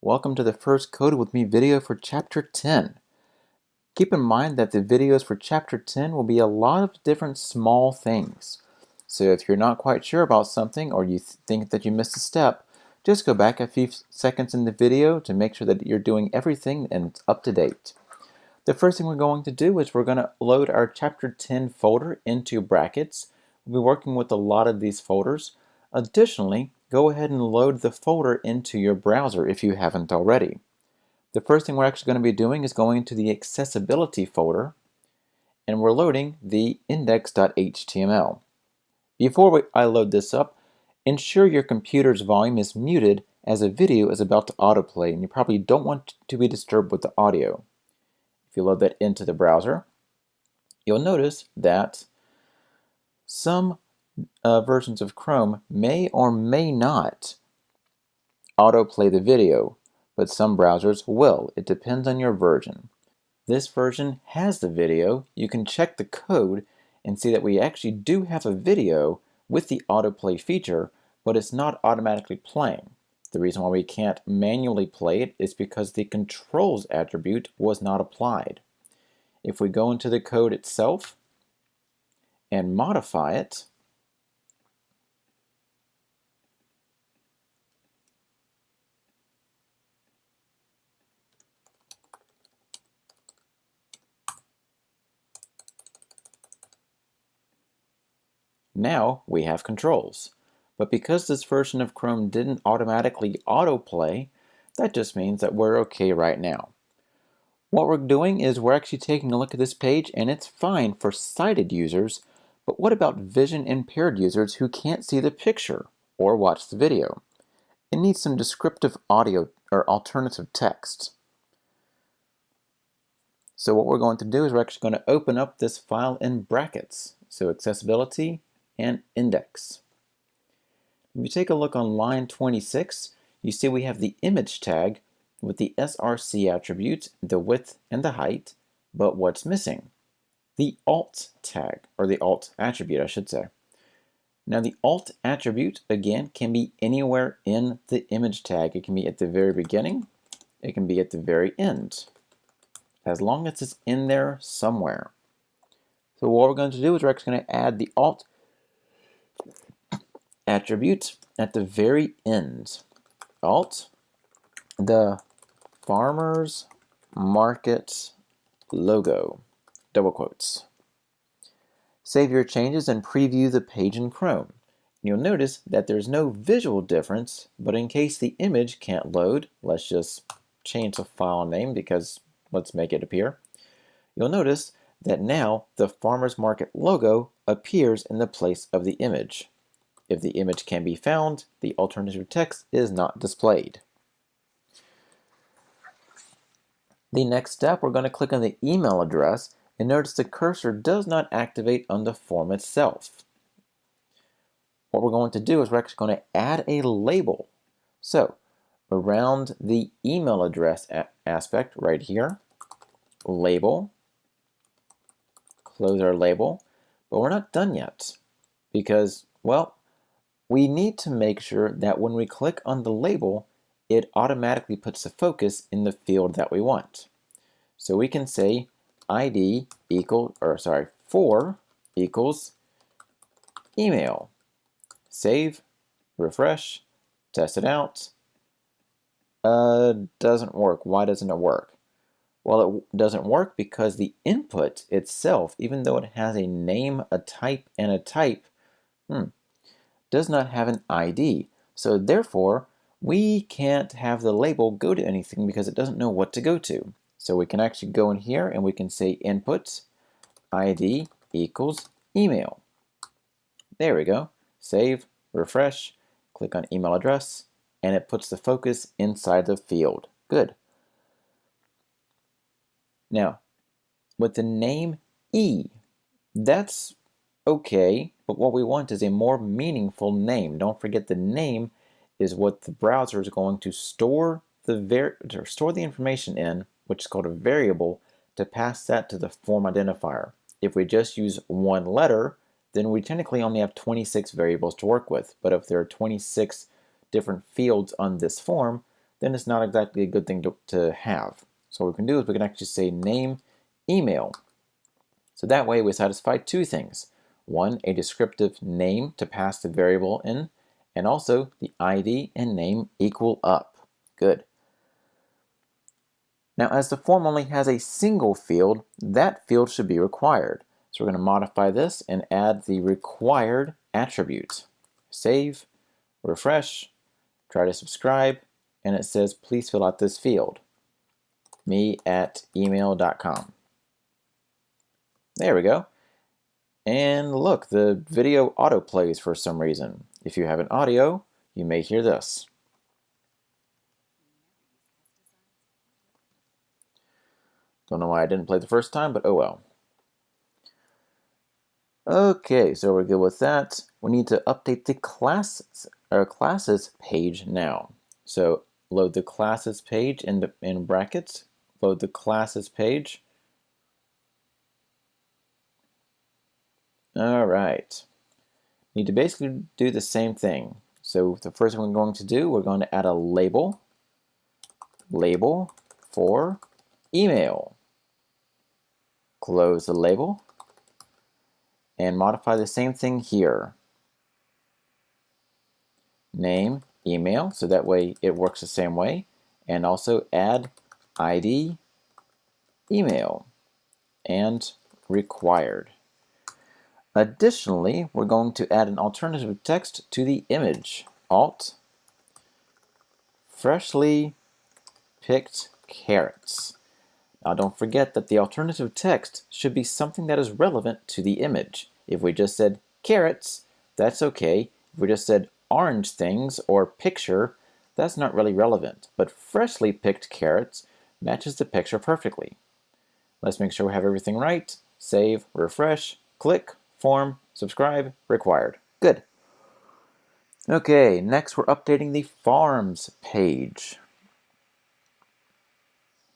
Welcome to the first Code With Me video for Chapter 10. Keep in mind that the videos for Chapter 10 will be a lot of different small things. So if you're not quite sure about something or you think that you missed a step, just go back a few seconds in the video to make sure that you're doing everything and it's up to date. The first thing we're going to do is we're going to load our Chapter 10 folder into brackets. We'll be working with a lot of these folders. Additionally, go ahead and load the folder into your browser if you haven't already. The first thing we're actually going to be doing is going to the accessibility folder, and we're loading the index.html. Before I load this up, ensure your computer's volume is muted as a video is about to autoplay, and you probably don't want to be disturbed with the audio. If you load that into the browser, you'll notice that some versions of Chrome may or may not autoplay the video, but some browsers will. It depends on your version. This version has the video. You can check the code and see that we actually do have a video with the autoplay feature, but it's not automatically playing. The reason why we can't manually play it is because the controls attribute was not applied. If we go into the code itself and modify it, now we have controls. But because this version of Chrome didn't automatically autoplay, that just means that we're okay right now. What we're doing is we're actually taking a look at this page, and it's fine for sighted users, but what about vision impaired users who can't see the picture or watch the video? It needs some descriptive audio or alternative text. So what we're going to do is we're actually going to open up this file in brackets. So accessibility and index. If you take a look on line 26, you see we have the image tag with the src attribute, the width and the height, but what's missing? The alt tag, or the alt attribute, I should say. Now the alt attribute, again, can be anywhere in the image tag. It can be at the very beginning, it can be at the very end, as long as it's in there somewhere. So what we're going to do is we're actually going to add the alt attribute at the very end. Alt, the farmer's market logo, double quotes. Save your changes and preview the page in Chrome. You'll notice that there's no visual difference, but in case the image can't load, let's just change the file name because let's make it appear. You'll notice that now the farmer's market logo appears in the place of the image. If the image can be found, the alternative text is not displayed. The next step, we're going to click on the email address, and notice the cursor does not activate on the form itself. What we're going to do is we're actually going to add a label. So around the email address aspect right here, label, close our label, but we're not done yet because, well, we need to make sure that when we click on the label, it automatically puts the focus in the field that we want. So we can say ID for equals email. Save, refresh, test it out. Doesn't work. Why doesn't it work? Well, it doesn't work because the input itself, even though it has a name, a type, and a type, does not have an ID. So therefore, we can't have the label go to anything because it doesn't know what to go to. So we can actually go in here and we can say input ID equals email. There we go. Save, refresh, click on email address, and it puts the focus inside the field. Good. Now, with the name E, that's okay, but what we want is a more meaningful name. Don't forget the name is what the browser is going to store the information in, which is called a variable, to pass that to the form identifier. If we just use one letter, then we technically only have 26 variables to work with. But if there are 26 different fields on this form, then it's not exactly a good thing to have. So what we can do is we can actually say name email. So that way we satisfy two things. One, a descriptive name to pass the variable in, and also the ID and name equal up. Good. Now as the form only has a single field, that field should be required. So we're going to modify this and add the required attribute. Save, refresh, try to subscribe, and it says please fill out this field. me@email.com. There we go. And look, the video autoplays for some reason. If you have an audio, you may hear this. Don't know why I didn't play the first time, but oh well. Okay, so we're good with that. We need to update the classes page now. So load the classes page in brackets. Load the classes page. All right. Need to basically do the same thing. So the first thing we're going to do, we're going to add a label for email. Close the label and modify the same thing here. Name, email, so that way it works the same way, and also add ID, email, and required. Additionally, we're going to add an alternative text to the image. Alt, freshly picked carrots. Now don't forget that the alternative text should be something that is relevant to the image. If we just said carrots, that's okay. If we just said orange things or picture, that's not really relevant. But freshly picked carrots matches the picture perfectly. Let's make sure we have everything right. Save, refresh, click, form, subscribe, required. Good. Okay, next we're updating the farms page.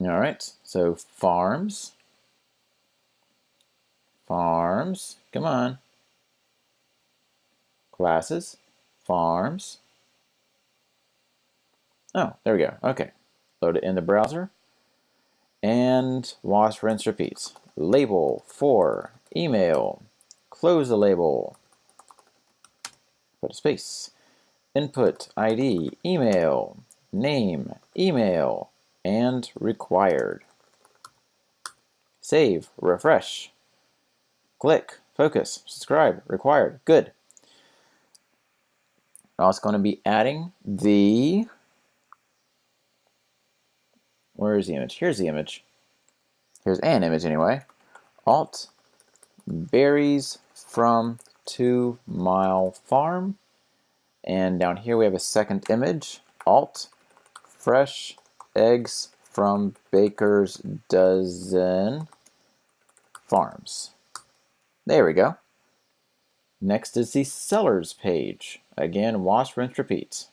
All right, so farms, come on. Classes, farms. Oh, there we go. Okay, load it in the browser. And wash, rinse, repeat. Label for email. Close the label. Put a space. Input ID, email, name, email, and required. Save, refresh. Click, focus, subscribe, required. Good. Now it's going to be adding the, where is the image? Here's the image. Here's an image anyway. Alt, berries from 2 Mile Farm. And down here we have a second image. Alt, fresh eggs from Baker's Dozen Farms. There we go. Next is the sellers page. Again, wash, rinse, repeat.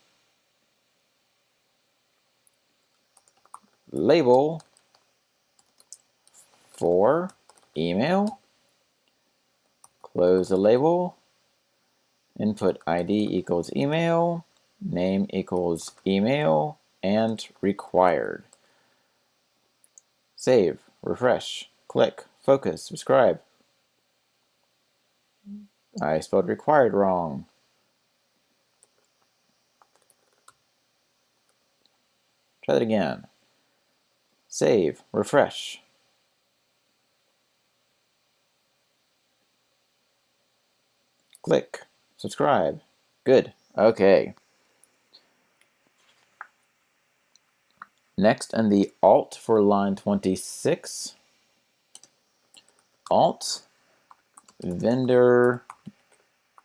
Label for email. Close the label. Input ID equals email. Name equals email. And required. Save, refresh, click, focus, subscribe. I spelled required wrong. Try that again. Save, refresh. Click, subscribe. Good. Okay. Next, and the alt for line 26. Alt, vendor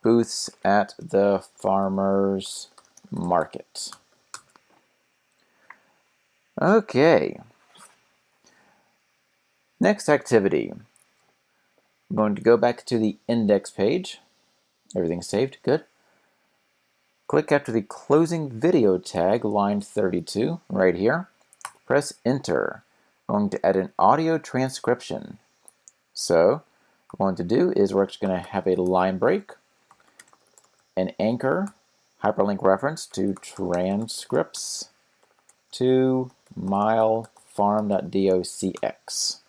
booths at the farmer's market. Okay. Next activity. I'm going to go back to the index page. Everything's saved. Good. Click after the closing video tag, line 32, right here. Press enter. I'm going to add an audio transcription. So what we're going to do is we're actually going to have a line break, an anchor, hyperlink reference to transcripts to milefarm.docx.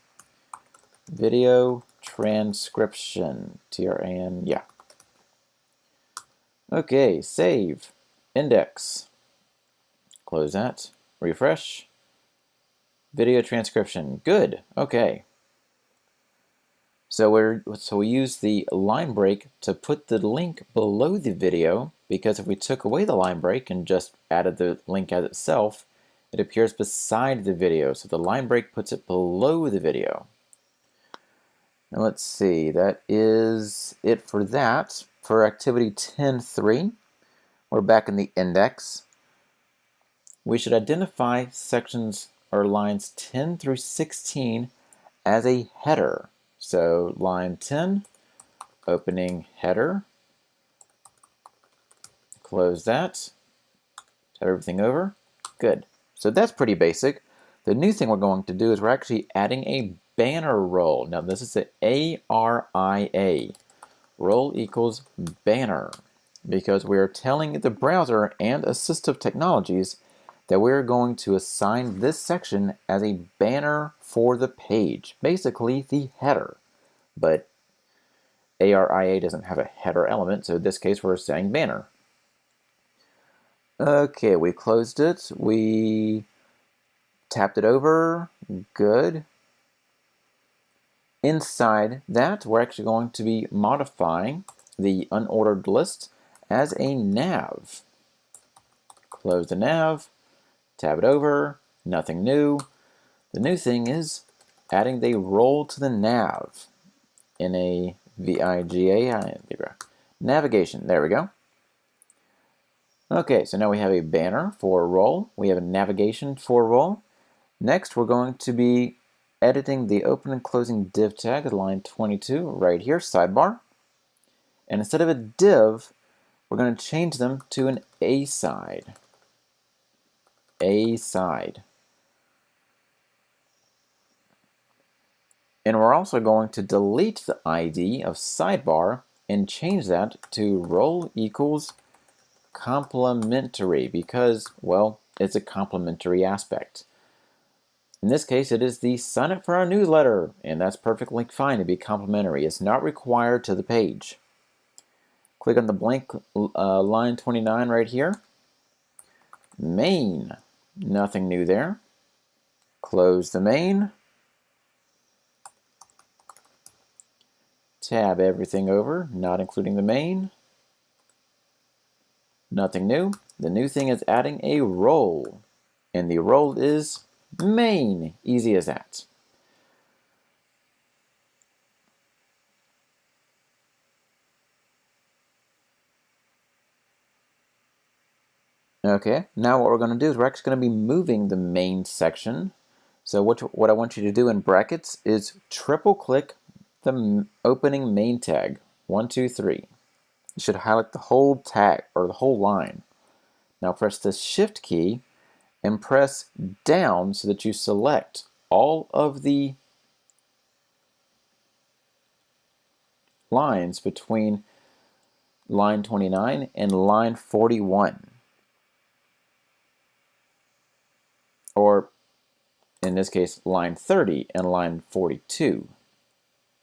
Video transcription, TRAN, yeah. Okay, save, index, close that, refresh, video transcription, good, okay. So we use the line break to put the link below the video, because if we took away the line break and just added the link as itself, it appears beside the video. So the line break puts it below the video. Now let's see, that is it for that. For activity 10.3, we're back in the index. We should identify sections or lines 10 through 16 as a header. So line 10, opening header, close that, tab everything over, good. So that's pretty basic. The new thing we're going to do is we're actually adding a banner role. Now this is the ARIA, role equals banner, because we're telling the browser and assistive technologies that we're going to assign this section as a banner for the page, basically the header. But ARIA doesn't have a header element, so in this case we're saying banner. Okay, we closed it, we tapped it over, good. Inside that, we're actually going to be modifying the unordered list as a nav. Close the nav, tab it over, nothing new. The new thing is adding the role to the nav in a VIGA, navigation, there we go. Okay, so now we have a banner for role, we have a navigation for role. Next, we're going to be editing the open and closing div tag at line 22 right here, sidebar. And instead of a div, we're going to change them to an A side. A side. And we're also going to delete the ID of sidebar and change that to role equals complementary, because, well, it's a complementary aspect. In this case, it is the sign up for our newsletter, and that's perfectly fine to be complimentary. It's not required to the page. Click on the blank line 29 right here. Main, nothing new there. Close the main. Tab everything over, not including the main. Nothing new. The new thing is adding a role, and the role is main. Easy as that. Okay, now what we're going to do is we're actually going to be moving the main section. So what I want you to do in brackets is triple click the opening main tag, 1, 2, 3. You should highlight the whole tag or the whole line. Now press the shift key and press down so that you select all of the lines between line 29 and line 41. Or in this case, line 30 and line 42.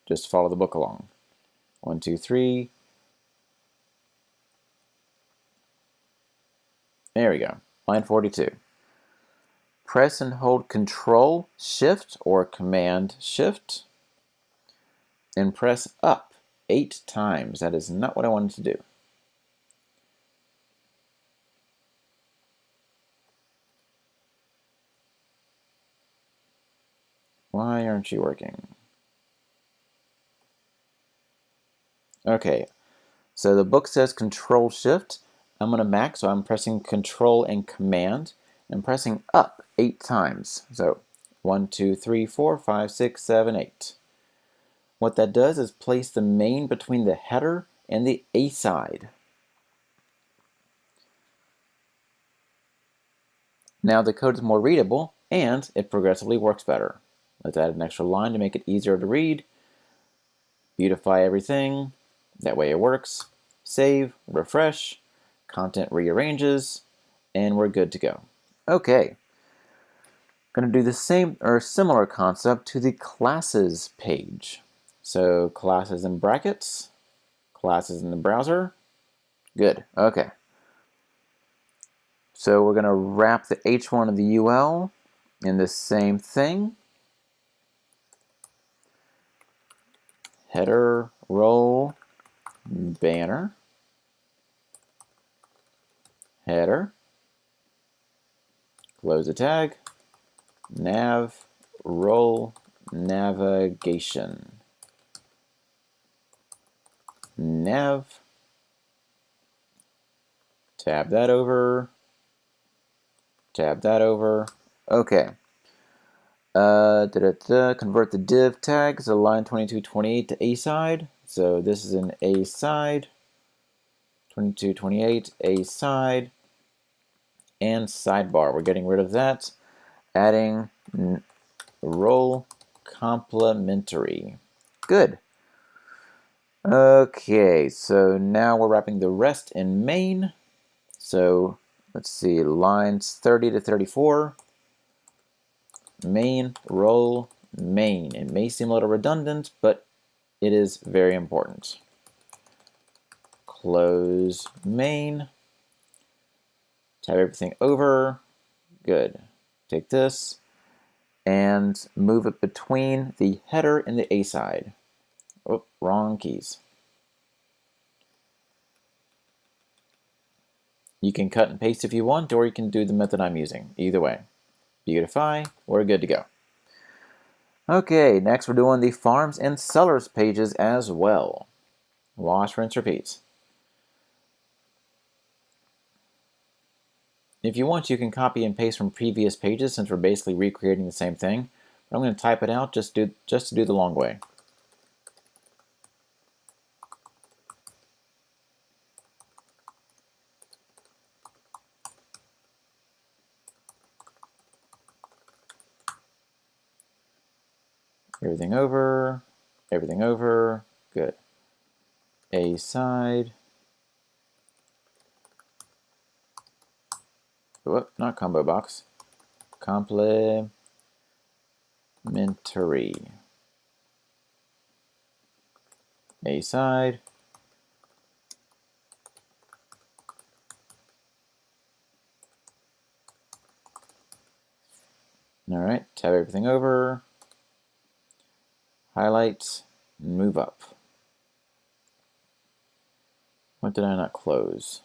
Just follow the book along. 1, 2, 3. There we go. Line 42. Press and hold Control Shift or Command Shift and press up 8 times. That is not what I wanted to do. Why aren't you working? Okay, so the book says Control Shift. I'm on a Mac, so I'm pressing Control and Command and pressing up 8 times. So 1, 2, 3, 4, 5, 6, 7, 8. What that does is place the main between the header and the A side. Now the code is more readable and it progressively works better. Let's add an extra line to make it easier to read. Beautify everything. That way it works. Save, refresh, content rearranges, and we're good to go. Okay, Going to do the same or similar concept to the classes page. So classes in brackets, classes in the browser. Good. Okay. So we're going to wrap the H1 of the UL in the same thing. Header, role, banner, header, close the tag, nav, role, navigation, nav, tab that over, tab that over. Okay. Convert the div tags of line 2228 to A side. So this is an A side, 2228, A side, and sidebar. We're getting rid of that. Adding role complementary. Good. Okay, so now we're wrapping the rest in main. So let's see, lines 30 to 34. Main, role, main. It may seem a little redundant, but it is very important. Close main. Tab everything over. Good. Take this and move it between the header and the A side. Oh, wrong keys. You can cut and paste if you want, or you can do the method I'm using. Either way. Beautify, we're good to go. Okay, next we're doing the farms and sellers pages as well. Wash, rinse, repeat. If you want, you can copy and paste from previous pages since we're basically recreating the same thing. But I'm going to type it out just to do the long way. Everything over, good. A side. Whoop, not combo box. Complementary. A side. All right, tab everything over. Highlight, move up. What did I not close?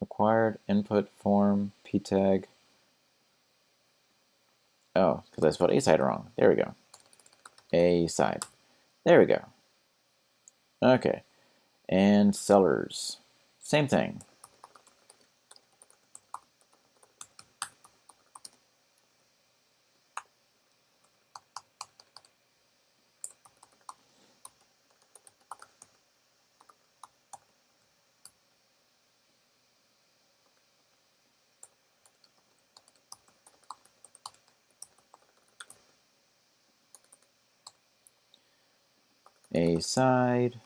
Required input form p tag. Oh, because I spelled A side wrong. There we go. A side. There we go. Okay. And sellers. Same thing. A side.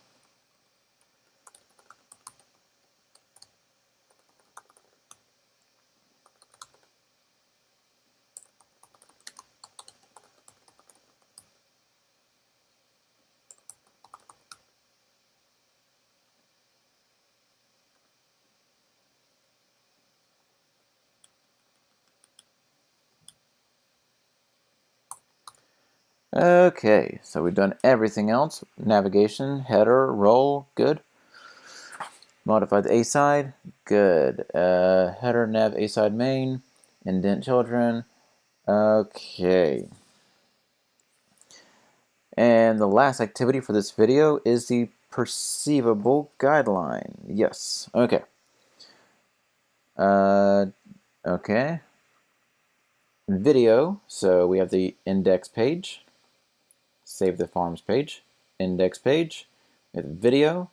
Okay, so we've done everything else. Navigation, header, role, good. Modify the A side, good. Header, nav, A side, main, indent children. Okay. And the last activity for this video is the perceivable guideline. Yes, okay. Okay. Video, so we have the index page. Save the farms page, index page, with video,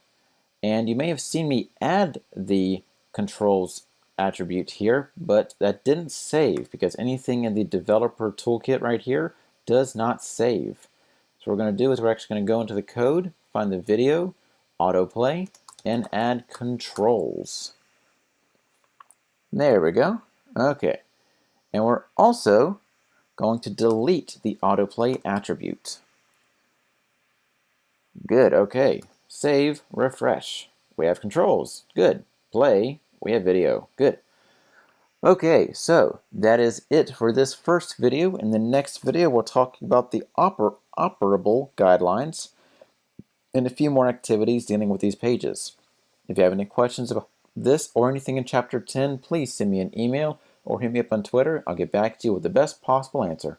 and you may have seen me add the controls attribute here, but that didn't save because anything in the developer toolkit right here does not save. So what we're going to do is we're actually going to go into the code, find the video, autoplay, and add controls. There we go. Okay. And we're also going to delete the autoplay attribute. Good, okay. Save, refresh. We have controls. Good. Play, we have video. Good. Okay, so that is it for this first video. In the next video, we'll talk about the operable guidelines and a few more activities dealing with these pages. If you have any questions about this or anything in Chapter 10, please send me an email or hit me up on Twitter. I'll get back to you with the best possible answer.